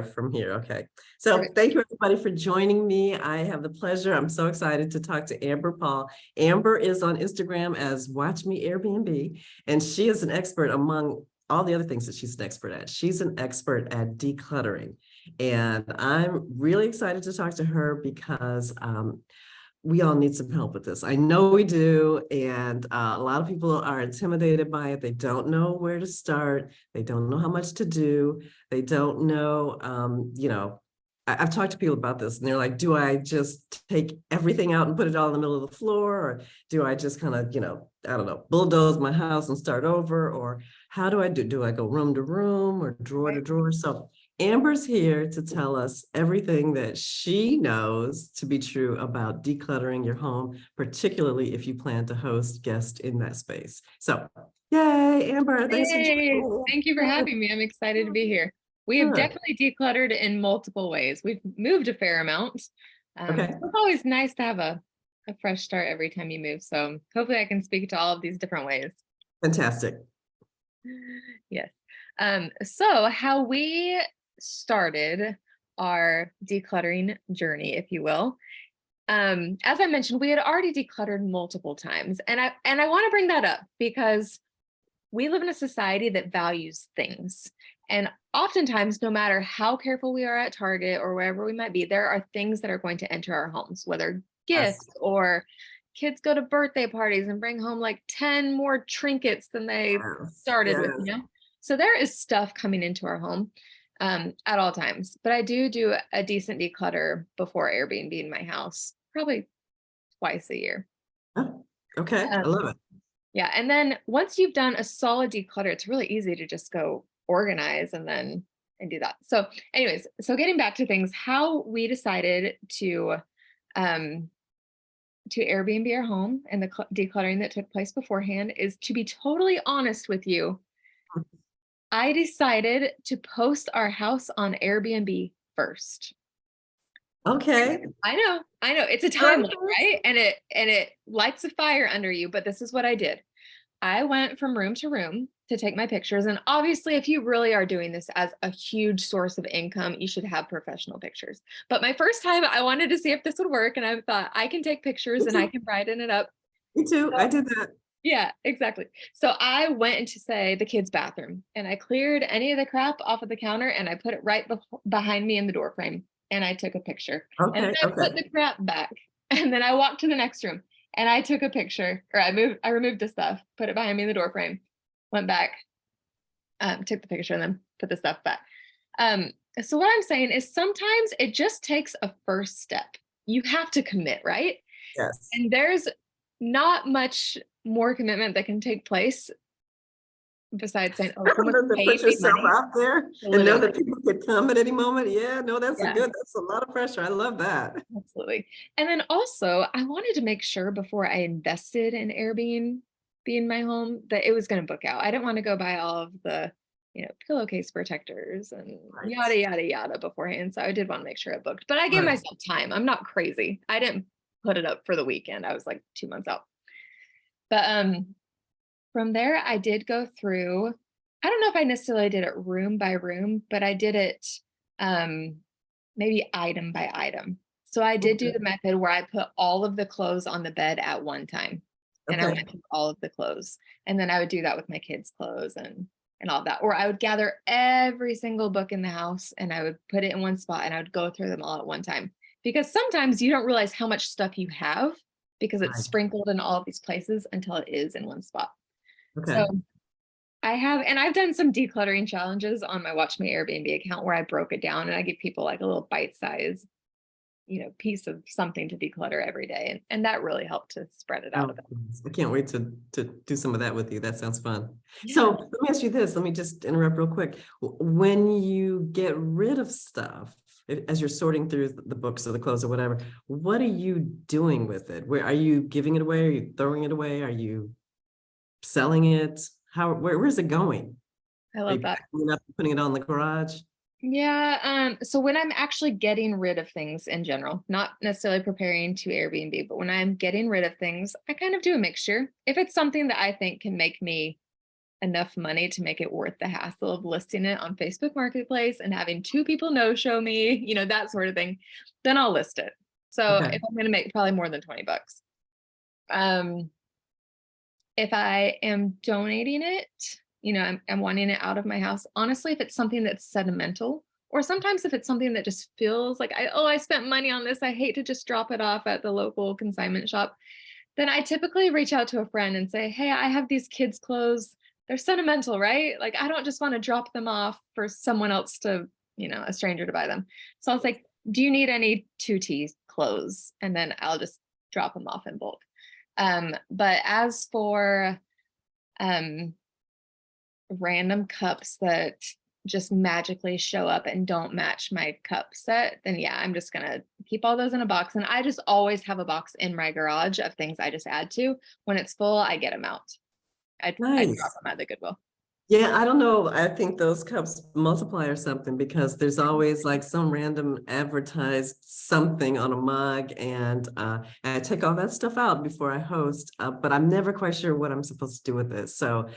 from here. Okay. So Perfect. thank you everybody for joining me. I have the pleasure. I'm so excited to talk to Amber Paul. Amber is on Instagram as Watch Me Airbnb, and she is an expert among all the other things that she's an expert at. She's an expert at decluttering. And I'm really excited to talk to her because we all need some help with this. I know we do. And a lot of people are intimidated by it. They don't know where to start. They don't know how much to do. They don't know, I've talked to people about this and they're like, do I just take everything out and put it all in the middle of the floor? Or do I just kind of, I don't know, bulldoze my house and start over? Or how do I do I go room to room or drawer to drawer? So Amber's here to tell us everything that she knows to be true about decluttering your home, particularly if you plan to host guests in that space. So, yay, Amber, thanks for Hey, joining. thank you for having me. I'm excited to be here. We have Good. definitely decluttered in multiple ways. We've moved a fair amount. Okay, So it's always nice to have a fresh start every time you move. So hopefully I can speak to all of these different ways. fantastic. Yes. So how we started our decluttering journey, if you will. As I mentioned, we had already decluttered multiple times. And I want to bring that up because we live in a society that values things. And oftentimes, no matter how careful we are at Target or wherever we might be, there are things that are going to enter our homes, whether Yes. gifts or kids go to birthday parties and bring home like 10 more trinkets than they started with, Yes. So there is stuff coming into our home at all times. But I do a decent declutter before Airbnb in my house, probably twice a year. Oh, okay, I Um, love it. yeah. And then once you've done a solid declutter, it's really easy to just go organize and do that. So anyways, so getting back to things, how we decided um, to Airbnb our home and the decluttering that took place beforehand is, to be totally honest with you, I decided to post our house on Airbnb first. Okay. I know. It's a timeline, right? And it lights a fire under you, but this is what I did. I went from room to room to take my pictures. And obviously, if you really are doing this as a huge source of income, you should have professional pictures. But my first time, I wanted to see if this would work. And I thought I can take pictures and I can brighten it up. Me too. So, I did that. yeah, exactly. So I went into, say, the kids' bathroom and I cleared any of the crap off of the counter and I put it right behind me in the door frame. And I took a picture. And then Okay. I Okay. put the crap back. And then I walked to the next room and I took a picture, or I removed the stuff, put it behind me in the door frame, went back, took the picture, and then put the stuff back. So what I'm saying is sometimes it just takes a first step. You have to commit, right? Yes. And there's not much more commitment that can take place besides saying, oh, someone To paid put me yourself money out there to and live know in my that people could come at any moment. Yeah, no, that's Yeah. that's a lot of pressure. I love that. Absolutely. And then also, I wanted to make sure before I invested in Airbnb in my home that it was going to book out. I didn't want to go buy all of the, pillowcase protectors and Right. yada, yada, yada beforehand. So I did want to make sure it booked, but I gave Right. myself time. I'm not crazy. I didn't put it up for the weekend. I was like 2 months out. But from there, I did go through, I don't know if I necessarily did it room by room, but I did it maybe item by item. So I did do Okay. the method where I put all of the clothes on the bed at one time. And I Okay. went through all of the clothes. And then I would do that with my kids' clothes and all that. Or I would gather every single book in the house and I would put it in one spot and I would go through them all at one time. Because sometimes you don't realize how much stuff you have because it's Right. sprinkled in all of these places until it is in one spot. Okay. So I've done some decluttering challenges on my Watch Me Airbnb account where I broke it down and I give people like a little bite-sized, piece of something to declutter every day. And that really helped to spread it out a Oh, bit. I can't wait to do some of that with you. That sounds fun. Yeah. So let me ask you this. Let me just interrupt real quick. When you get rid of stuff, as you're sorting through the books or the clothes or whatever, what are you doing with it? Where are you giving it away? Are you throwing it away? Are you selling it? Where's it going? I Are you love that. packing it up and putting it on the garage? Yeah. So when I'm actually getting rid of things in general, not necessarily preparing to Airbnb, but when I'm getting rid of things, I kind of do a mixture. If it's something that I think can make me enough money to make it worth the hassle of listing it on Facebook Marketplace and having 2 people no-show me, that sort of thing, then I'll list it. So Okay. if I'm going to make probably more than 20 bucks. If I am donating it, I'm wanting it out of my house. Honestly, if it's something that's sentimental, or sometimes if it's something that just feels like I spent money on this, I hate to just drop it off at the local consignment shop, then I typically reach out to a friend and say, hey, I have these kids' clothes. They're sentimental, right? Like, I don't just want to drop them off for someone else to, a stranger to buy them. So I was like, do you need any 2T clothes? And then I'll just drop them off in bulk. But as for random cups that just magically show up and don't match my cup set, then yeah, I'm just gonna keep all those in a box. And I just always have a box in my garage of things I just add to. When it's full, I get them out. I drop Nice. them at the Goodwill. Yeah, I don't know. I think those cups multiply or something because there's always like some random advertised something on a mug, and I take all that stuff out before I host, but I'm never quite sure what I'm supposed to do with it. So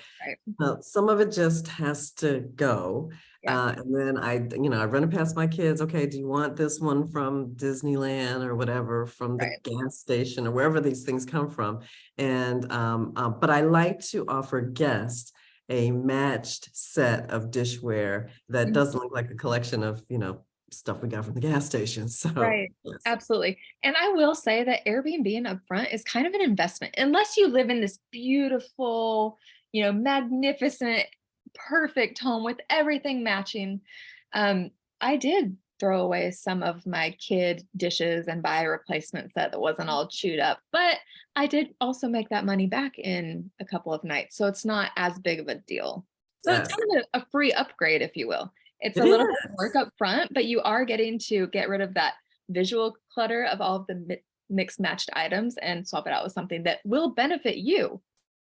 Right. some of it just has to go. Yeah. And then I run it past my kids. Okay, do you want this one from Disneyland or whatever, from the Right. gas station or wherever these things come from? And but I like to offer guests a matched set of dishware that Mhm. doesn't look like a collection of, stuff we got from the gas station. So Right. yes. Absolutely. And I will say that Airbnb and upfront is kind of an investment. Unless you live in this beautiful, magnificent, perfect home with everything matching. Um, I did throw away some of my kid dishes and buy a replacement set that wasn't all chewed up, but I did also make that money back in a couple of nights. So it's not as big of a deal. So it's Yes, kind of a free upgrade, if you will. It's it a little bit of work is. up front, but you are getting to get rid of that visual clutter of all of the mixed matched items and swap it out with something that will benefit you.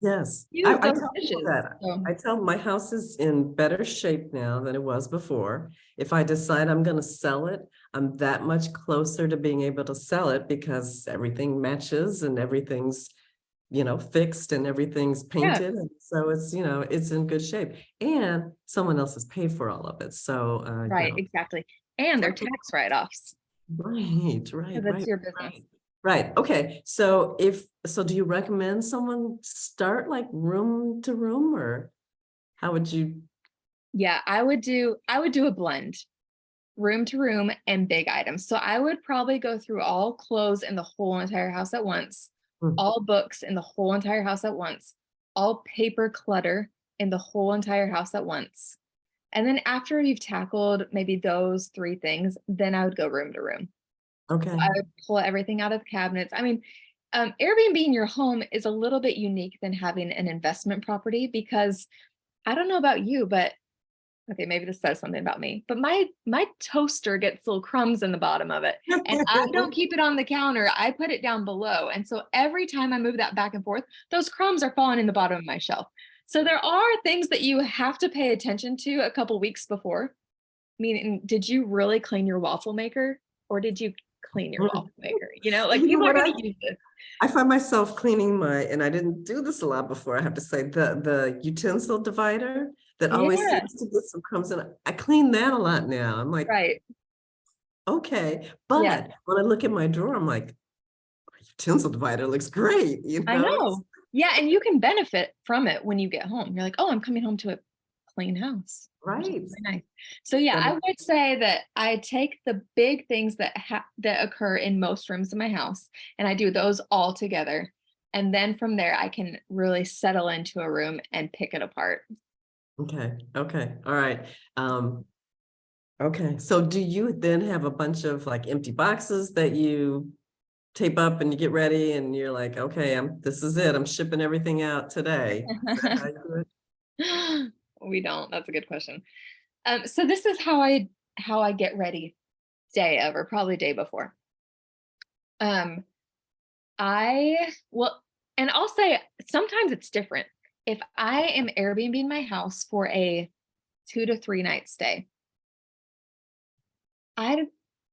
Yes, Use I those tell people dishes. that. So I tell my house is in better shape now than it was before. If I decide I'm going to sell it, I'm that much closer to being able to sell it because everything matches and everything's, fixed and everything's yeah, painted. And so it's in good shape. And someone else has paid for all of it. So, right, exactly. And they're tax write-offs right, right, because it's right, your business. right. Right. Okay. So do you recommend someone start like room to room, or how would you? Yeah, I would do a blend, room to room and big items. So I would probably go through all clothes in the whole entire house at once, Hmm, all books in the whole entire house at once, all paper clutter in the whole entire house at once. And then after you've tackled maybe those 3 things, then I would go room to room. okay. I would pull everything out of the cabinets. I mean, Airbnb in your home is a little bit unique than having an investment property because I don't know about you, but okay, maybe this says something about me, but my toaster gets little crumbs in the bottom of it, and I don't keep it on the counter. I put it down below, and so every time I move that back and forth, those crumbs are falling in the bottom of my shelf. So there are things that you have to pay attention to a couple weeks before. Meaning, did you really clean your waffle maker, or did you clean your waffle maker? Like You know people are what? going to use this. I find myself cleaning and I didn't do this a lot before, I have to say, the utensil divider that always Yeah, seems to get some crumbs in it. I clean that a lot now. I'm like, right. okay. Yeah, But when I look at my drawer, I'm like, utensil divider looks great, I know. Yeah, and you can benefit from it when you get home. You're like, "Oh, I'm coming home to a clean house," which is Right. really nice. So, yeah, I would say that I take the big things that occur in most rooms in my house, and I do those all together. And then from there, I can really settle into a room and pick it apart. Okay. Okay. All right. Um, okay. So do you then have a bunch of like empty boxes that you tape up and you get ready and you're like, okay, this is it. I'm shipping everything out today. Is that how you do it? We don't. That's a good question. So this is how I get ready day of, or probably day before. Um, I well, and I'll say sometimes it's different. If I am Airbnb my house for a 2 to 3 night stay, I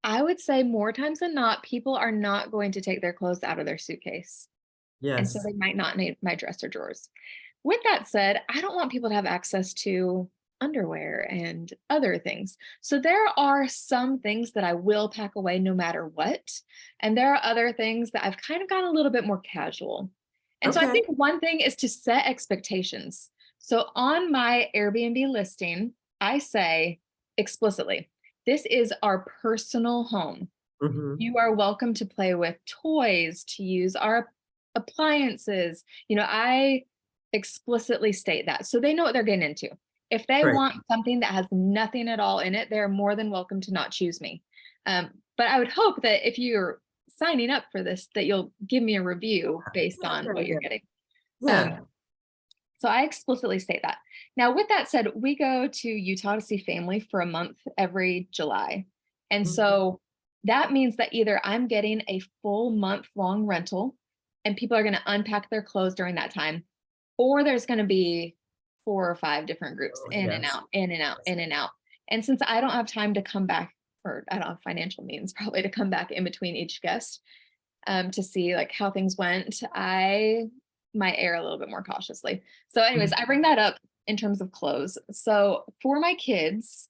I would say more times than not, people are not going to take their clothes out of their suitcase, and so Yes. they might not need my dresser drawers. With that said, I don't want people to have access to underwear and other things. So there are some things that I will pack away no matter what. And there are other things that I've kind of gotten a little bit more casual. And so I Okay. think one thing is to set expectations. So on my Airbnb listing, I say explicitly, this is our personal home. Hmm. You are welcome to play with toys, to use our appliances. I explicitly state that so they know what they're getting into. If they Right. want something that has nothing at all in it, they're more than welcome to not choose me. But I would hope that if you're signing up for this, that you'll give me a review based Yeah, on yeah, what you're yeah. getting. Um, Yeah. so I explicitly state that. Now, with that said, we go to Utah to see family for a month every July. And Mhm. so that means that either I'm getting a full month long rental and people are going to unpack their clothes during that time, or there's going to be 4 or 5 different groups Oh, in and yes. out, in and out, Yes. in and out. And since I don't have time to come back, or I don't have financial means probably to come back in between each guest, to see like how things went, I might err a little bit more cautiously. So, anyways, Mhm. I bring that up in terms of clothes. So for my kids,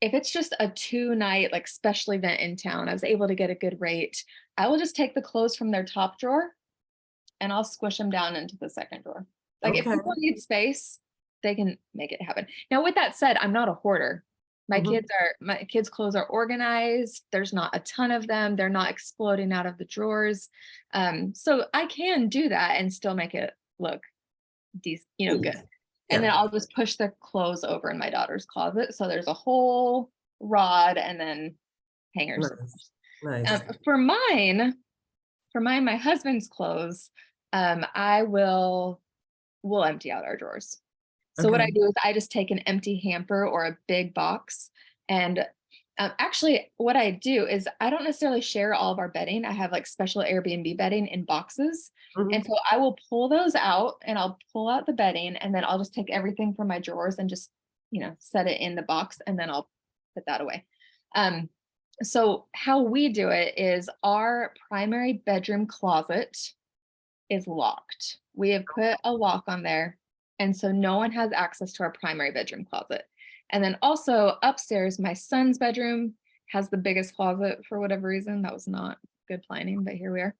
if it's just a 2 night like special event in town, I was able to get a good rate. I will just take the clothes from their top drawer and I'll squish them down into the second drawer. Like if Okay. people need space, they can make it happen. Now, with that said, I'm not a hoarder. Mhm. My kids' clothes are organized. There's not a ton of them. They're not exploding out of the drawers. So I can do that and still make it look decent, Neat. good. And then Yeah. I'll just push the clothes over in my daughter's closet. So there's a whole rod and then hangers. Nice. Nice. For mine, my husband's clothes, I will empty out our drawers. So what I Okay. do is I just take an empty hamper or a big box. And actually, what I do is I don't necessarily share all of our bedding. I have like special Airbnb bedding in boxes. And Mhm. so I will pull those out and I'll pull out the bedding and then I'll just take everything from my drawers and just, set it in the box and then I'll put that away. Um, so how we do it is our primary bedroom closet is locked. We have put a lock on there. And so no one has access to our primary bedroom closet. And then also upstairs, my son's bedroom has the biggest closet for whatever reason. That was not good planning, but here we are.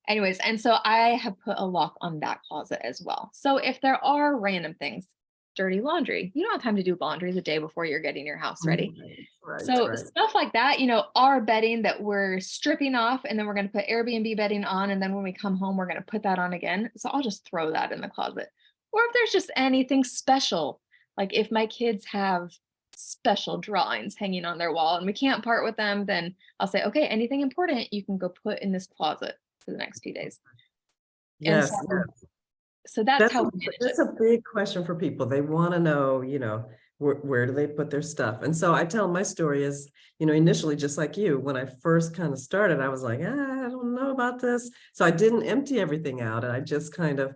Anyways, and so I have put a lock on that closet as well. So if there are random things, dirty laundry, you don't have time to do laundry the day before you're getting your house ready. Right. Right. So Right. stuff like that, our bedding that we're stripping off and then we're going to put Airbnb bedding on. And then when we come home, we're going to put that on again. So I'll just throw that in the closet. Or if there's just anything special, like if my kids have special drawings hanging on their wall and we can't part with them, then I'll say, okay, anything important you can go put in this closet for the next few days. And Yes. Yes. so that's how we manage it. That's a big question for people. They want to know, where do they put their stuff? And so I tell my story is, initially, just like you, when I first kind of started, I was like, I don't know about this. So I didn't empty everything out and I just kind of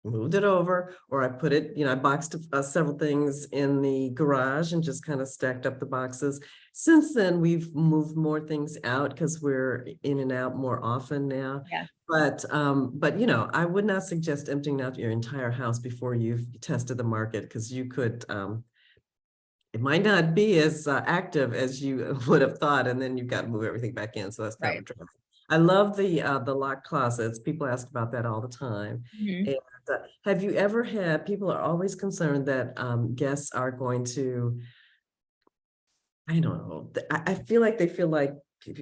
moved it over, or I put it, I boxed several things in the garage and just kind of stacked up the boxes. Since then, we've moved more things out because we're in and out more often now. Yeah. But I would not suggest emptying out your entire house before you've tested the market, because you could it might not be as active as you would have thought, and then you've got to move everything back in. So that's kind of Right. a drama. I love the locked closets. People ask about that all the time. Mhm. And have you ever had, people are always concerned that guests are going to, I don't know, I feel like they feel like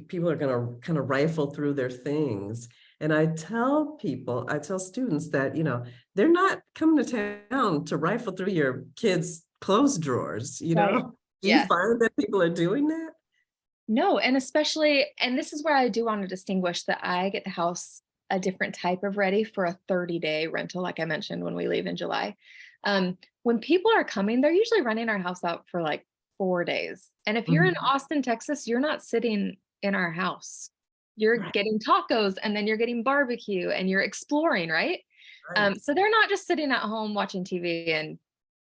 people are going to kind of rifle through their things. And I tell students that, they're not coming to town to rifle through your kids' clothes drawers, Right. Do you Yeah. find that people are doing that? No, and especially, and this is where I do want to distinguish that I get the house a different type of ready for a 30-day rental, like I mentioned when we leave in July. When people are coming, they're usually renting our house out for like 4 days. And if you're in Mhm. Austin, Texas, you're not sitting in our house. You're Right, getting tacos and then you're getting barbecue and you're exploring, right? right. So they're not just sitting at home watching TV and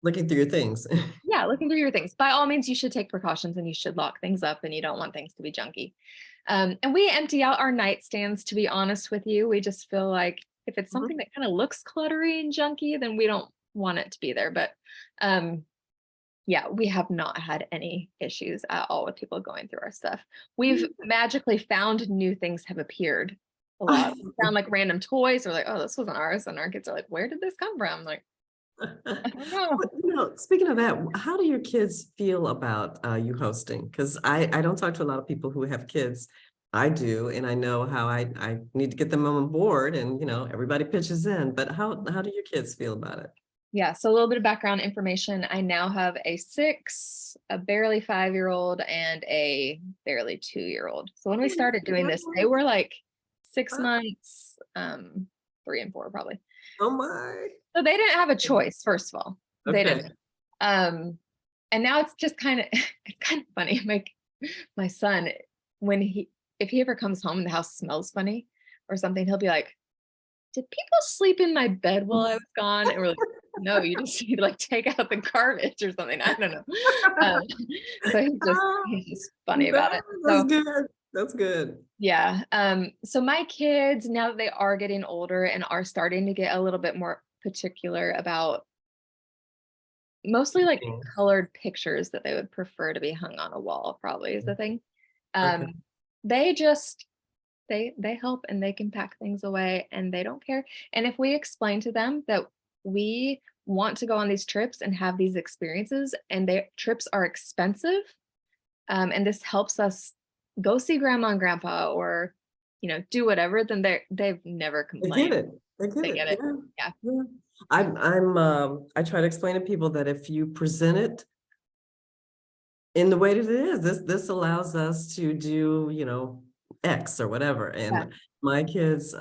Looking through your things. yeah, looking through your things. By all means, you should take precautions and you should lock things up and you don't want things to be junky. And we empty out our nightstands, to be honest with you. We just feel like If it's Mhm. something that kind of looks cluttery and junky, then we don't want it to be there. But yeah, we have not had any issues at all with people going through our stuff. We've magically found new things have appeared a lot. We found like random toys. We're like, oh, this wasn't ours. And our kids are like, where did this come from? Like, I don't know. But, speaking of that, how do your kids feel about you hosting? Because I don't talk to a lot of people who have kids. I do, and I know how I need to get them on board, and everybody pitches in. But how do your kids feel about it? Yeah, so a little bit of background information. I now have a 6, a barely 5-year-old, and a barely 2-year-old. So when we started doing this, they were like 6 months, 3 and 4 probably. Oh my. So they didn't have a choice, first of all. They Okay. didn't. And now it's just kind of it's kind of funny. My son, if he ever comes home and the house smells funny or something, he'll be like, did people sleep in my bed while I was gone? And we're like, no, you just need to like take out the garbage or something. I don't know. Um, so he's just funny about it. That's So good. That's good. yeah. So my kids, now that they are getting older and are starting to get a little bit more particular about mostly like Cool. colored pictures that they would prefer to be hung on a wall, probably is the thing. Okay. They just they help and they can pack things away and they don't care. And if we explain to them that we want to go on these trips and have these experiences and their trips are expensive, and this helps us go see grandma and grandpa or do whatever, then they've never They get complained. it. They get They it. get it. Yeah. Yeah. Yeah. I try to explain to people that if you present it in the way that it is, this allows us to do, X or whatever. Yeah. And my kids,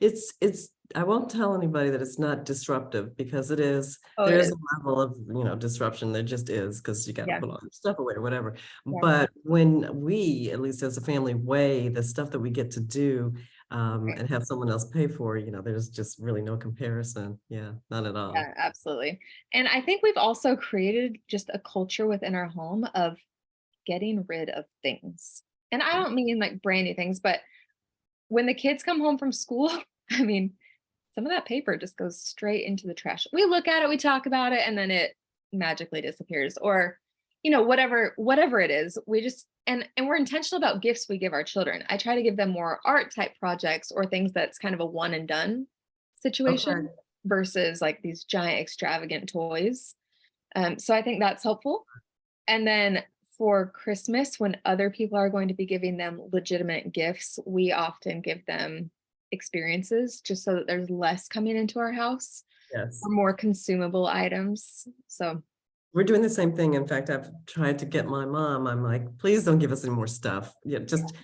it's I won't tell anybody that it's not disruptive because it is, Oh, there it is is. a level of, disruption. There just is because you got to Yeah. put all your stuff away or whatever. Yeah. But when we, at least as a family, weigh the stuff that we get to do, Right. and have someone else pay for, there's just really no comparison. Yeah, not at all. Yeah, absolutely. And I think we've also created just a culture within our home of getting rid of things. And I don't mean like brand new things, but when the kids come home from school, I mean, some of that paper just goes straight into the trash. We look at it, we talk about it, and then it magically disappears. Or, whatever it is, we just and we're intentional about gifts we give our children. I try to give them more art type projects or things that's kind of a one and done situation Okay. versus like these giant extravagant toys. So I think that's helpful. And then for Christmas, when other people are going to be giving them legitimate gifts, we often give them experiences just so that there's less coming into our house Yes. or more consumable items. So We're doing the same thing. In fact, I've tried to get my mom. I'm like, please don't give us any more stuff. Yeah, just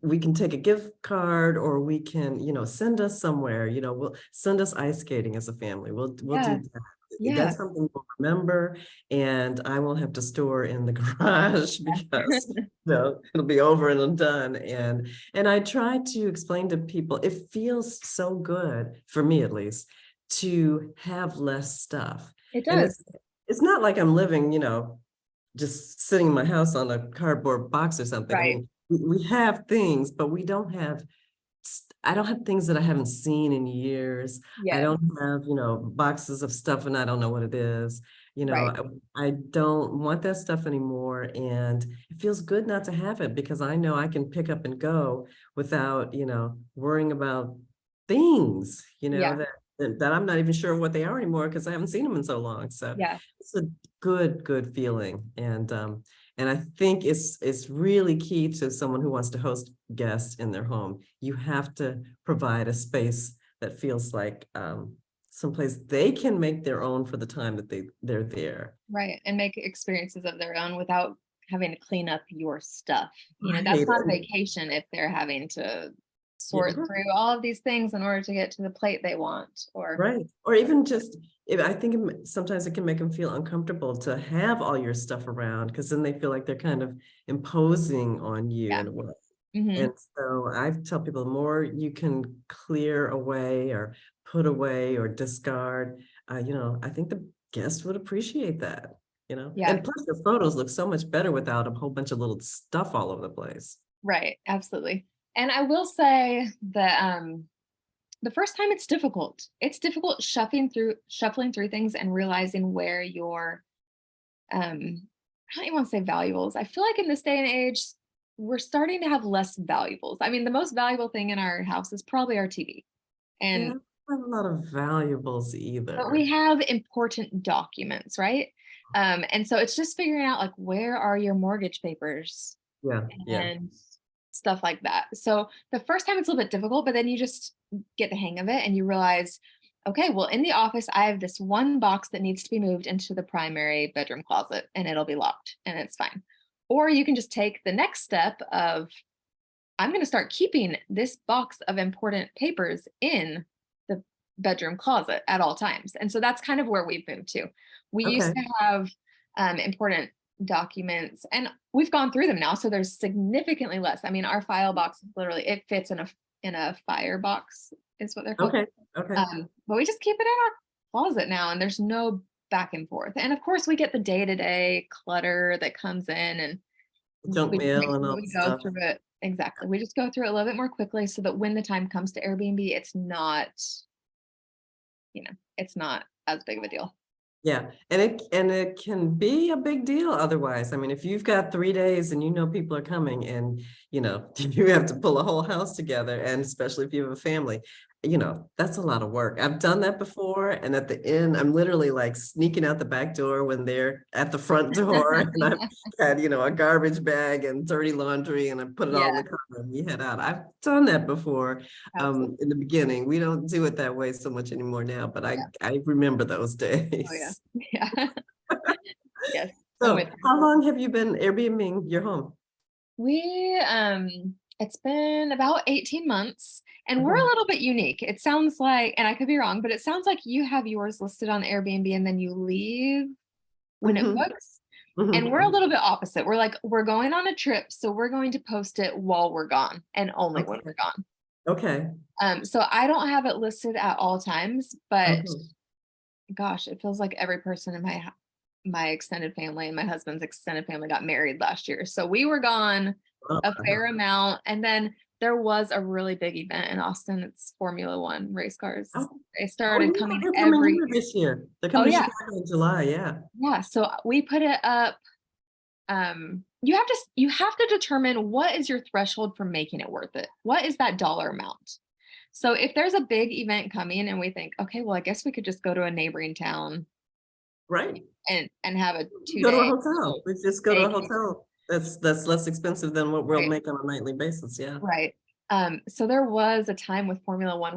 we can take a gift card or we can, send us somewhere, we'll send us ice skating as a family. We'll yeah, do that. yeah, That's something we'll remember, and I won't have to store in the garage because it'll be over and I'm done. And I try to explain to people, it feels so good, for me at least, to have less stuff. it And does. it's not like I'm living, just sitting in my house on a cardboard box or something. I Right. mean, we have things, but we don't have, I don't have things that I haven't seen in years. I Yeah, don't have, boxes of stuff and I don't know what it is. right. I don't want that stuff anymore. And it feels good not to have it because I know I can pick up and go without, worrying about things, Yeah, that I'm not even sure what they are anymore because I haven't seen them in so long. So yeah, it's a good feeling. And I think it's really key to someone who wants to host guests in their home. You have to provide a space that feels like someplace they can make their own for the time that they're there. right. And make experiences of their own without having to clean up your stuff. That's Right. not a vacation if they're having to Yeah, sort through all of these things in order to get to the plate they want. Or right. Or even just, if I think sometimes it can make them feel uncomfortable to have all your stuff around because then they feel like they're kind of imposing on you yeah. in a way. Hmm. And so I tell people the more you can clear away or put away or discard, I think the guests would appreciate that, Yeah, and plus your photos look so much better without a whole bunch of little stuff all over the place. right. Absolutely. And I will say that the first time it's difficult. It's difficult shuffling through things and realizing where your I don't even want to say valuables. I feel like in this day and age, we're starting to have less valuables. I mean, the most valuable thing in our house is probably our TV. Yeah, I And don't have a lot of valuables but we either. have important documents, right? And so it's just figuring out like where are your mortgage papers Yeah, yeah. and stuff like that. So the first time it's a little bit difficult, but then you just get the hang of it and you realize, okay, well, in the office, I have this one box that needs to be moved into the primary bedroom closet and it'll be locked and it's fine. Or you can just take the next step of, I'm going to start keeping this box of important papers in the bedroom closet at all times. And so that's kind of where we've moved to. We used Okay, to have important documents and we've gone through them now. So there's significantly less. I mean, our file box is literally, it fits in a fire box is what they're called. okay, okay. But we just keep it in our closet now and there's no back and forth. And of course we get the day-to-day clutter that comes in and Junk we just make mail and sure all we the go stuff. through it. Exactly. We just go through it a little bit more quickly so that when the time comes to Airbnb, it's not as big of a deal. Yeah, and it can be a big deal otherwise. I mean, if you've got 3 days and you know people are coming and you have to pull a whole house together, and especially if you have a family, that's a lot of work. I've done that before, and at the end, I'm literally like sneaking out the back door when they're at the front door, and I've had, a garbage bag and dirty laundry, and I put it all in Yeah, the car and we head out. I've done that before. absolutely. In the beginning. We don't do it that way so much anymore now, but Yeah. I remember those Oh yeah. days. Yeah. Yes. I'm So with you. how long have you been Airbnb your home? It's been about 18 months and we're a Okay. little bit unique. It sounds like, and I could be wrong, but it sounds like you have yours listed on Airbnb and then you leave when it Mhm, books. And we're a mhm. little bit opposite. We're like, we're going on a trip, so we're going to post it while we're gone and only when Okay, we're gone. okay, So I don't have it listed at all times, but okay. gosh, it feels like every person in my extended family and my husband's extended family got married last year. So we were gone Oh, a wow. fair amount. And then there was a really big event in Austin. It's Formula One race cars. Oh, They oh, started yeah, coming they're coming every here year. this year. They're Oh coming to yeah. Chicago in July, yeah. Yeah. So we put it up. You have to determine what is your threshold for making it worth it. What is that dollar amount? So if there's a big event coming and we think, okay, well, I guess we could just go to a neighboring town Right. and have a Go to a 2 day hotel. We just go to a staycation. hotel. That's less expensive than what we'll Right. make on a nightly basis, yeah. Right. So there was a time with Formula One,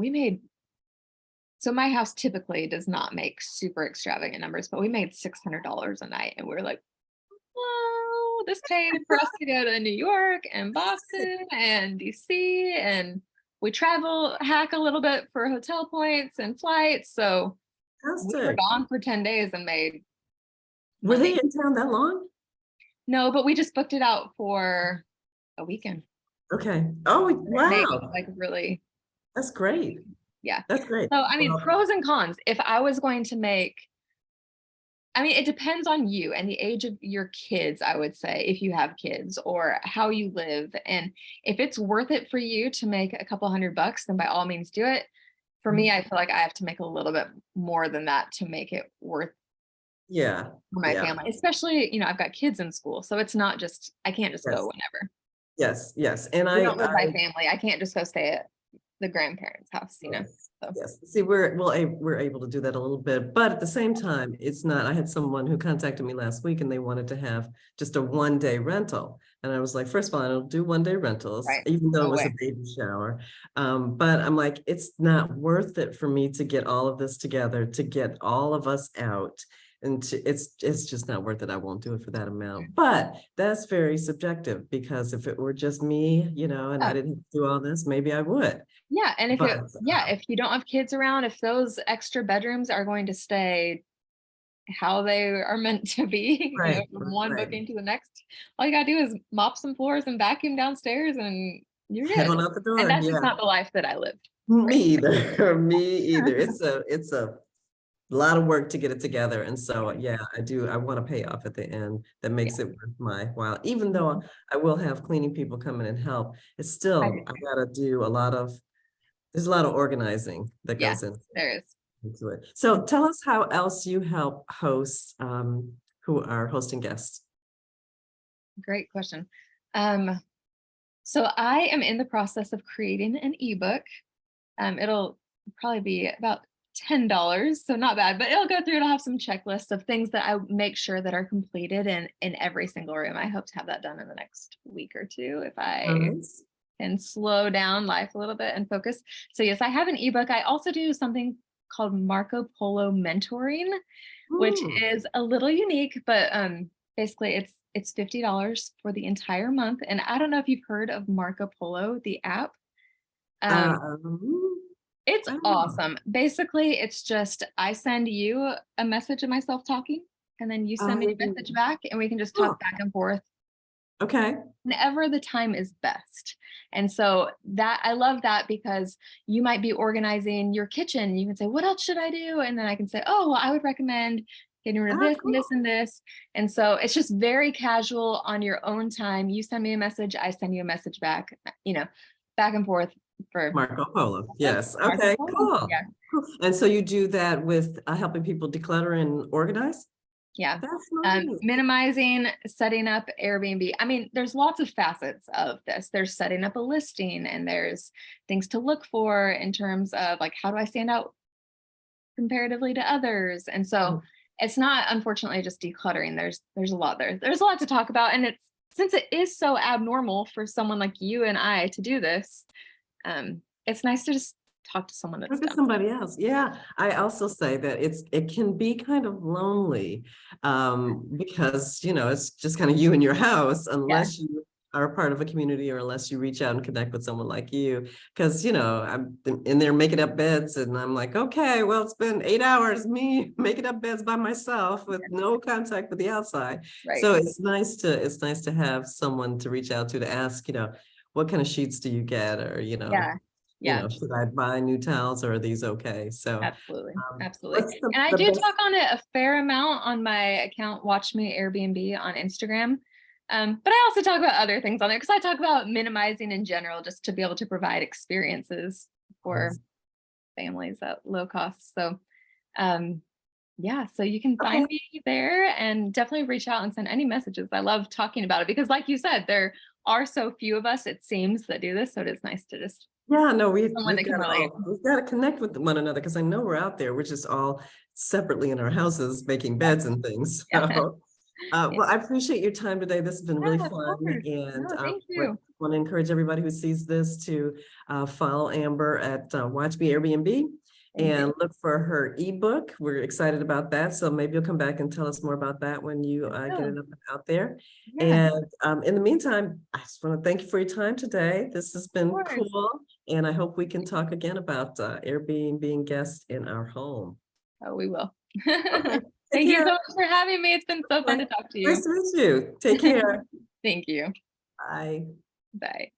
so my house typically does not make super extravagant numbers, but we made $600 a night. And we were like, whoa, this paid for us to go to New York and Boston and DC. And we hack a little bit for hotel points and flights. So we were Fantastic. gone for 10 days and made Were they money. in town that long? No, but we just booked it out for a weekend. Okay. Oh, It made wow. like really, That's great. yeah. That's great. So, I mean, Well, pros and cons. If I was going to make, I mean, it depends on you and the age of your kids, I would say, if you have kids or how you live. And if it's worth it for you to make a couple $100, then by all means do it. For me, I feel like I have to make a little bit more than that to make it worth yeah, for my yeah. family, especially, I've got kids in school. So it's not just, I can't just go Yes, whenever. yes, yes. And We don't live by family. I can't just go stay at the grandparents' house, yes, So yes. See, we're able to do that a little bit, but at the same time, it's not. I had someone who contacted me last week, and they wanted to have just a 1 day rental, and I was like, first of all, I don't do 1 day rentals, right. even though it No was a way. baby shower. But I'm like, it's not worth it for me to get all of this together, to get all of us out. And it's just not worth it. I won't do it for that amount. But that's very subjective because if it were just me, and I Yeah. didn't do all this, maybe I would. Yeah, and But if you don't have kids around, if those extra bedrooms are going to stay how they are meant to be, right, from one right. booking to the next, all you gotta do is mop some floors and vacuum downstairs and you're Head good. on out the And door. that's just Yeah. not the life that I lived. Me either. Me either. It's a lot of work to get it together. And so, yeah, I want to pay off at the end. That Yeah. makes it worth my while. Even though Mhm. I will have cleaning people come in and help, it's I still, do I too. gotta do a lot of There's a lot of organizing that Yeah, goes there is. into it. So tell us how else you help hosts who are hosting guests. Great question. Um, so I am in the process of creating an ebook. It'll probably be about $10, so not bad, but it'll go through, it'll have some checklists of things that I make sure that are completed in every single room. I hope to have that done in the next week or two if I Nice. can slow down life a little bit and focus. So yes, I have an ebook. I also do something called Marco Polo mentoring, which Hmm. is a little unique, but basically it's $50 for the entire month. And I don't know if you've heard of Marco Polo, the app. Um, It's I don't know. awesome. Basically, it's just I send you a message of myself talking, and then you send me a message back, and we can just Oh, talk back and forth okay. whenever the time is best. And so that I love that because you might be organizing your kitchen. You can say, what else should I do? And then I can say, oh, well, I would recommend getting rid of Ah, this and cool. this and this. And so it's just very casual on your own time. You send me a message, I send you a message back, back and forth for Marco Polo. Yes. Marco Okay, Polo. cool. Yeah. Cool. And so you do that with helping people declutter and organize? Yeah. That's nice. Minimizing, setting up Airbnb. I mean, there's lots of facets of this. There's setting up a listing and there's things to look for in terms of like, how do I stand out comparatively to others? And so it's not, unfortunately, just decluttering. There's a lot there. There's a lot to talk about. And since it is so abnormal for someone like you and I to do this, it's nice to just talk to someone that's Look at done. somebody else. Yeah. I also say that it can be kind of lonely because, it's just kind of you in your house Yeah, unless you are a part of a community or unless you reach out and connect with someone like you. Because, I'm in there making up beds and I'm like, okay, well, it's been 8 hours, me making up beds by myself with no contact with the outside. right. So it's nice to have someone to reach out to ask, what kind of sheets do you get? Or, Yeah. Yeah. should I buy new towels or are these okay? So Absolutely. Absolutely. what's the, And I the do best? talk on it a fair amount on my account, Watch Me Airbnb on Instagram. But I also talk about other things on there because I talk about minimizing in general, just to be able to provide experiences for families at low cost. So, yeah, so you can Okay. find me there and definitely reach out and send any messages. I love talking about it because, like you said, there are so few of us, it seems, that do this. So it is nice to just Yeah, no, we've someone we've that can got to relate. we've got to connect with one another because I know we're out there. We're just all separately in our houses making beds and things. Yeah. So, well, I appreciate your time today. This has been really Yeah, of fun, course. and No, thank want you. to encourage everybody who sees this to follow Amber at Watch Me Airbnb Thank you. and look for her ebook. We're excited about that. So maybe you'll come back and tell us more about that when you get it up and out there. Yeah, And in the meantime, I just want to thank you for your time today. This has of been course. cool. And I hope we can talk again about Airbnb being guests in our home. Oh, we will. Okay, take Thank you so care. much for having me. It's been so fun to talk to you. Nice to meet you. Take care. Thank you. Bye. Bye.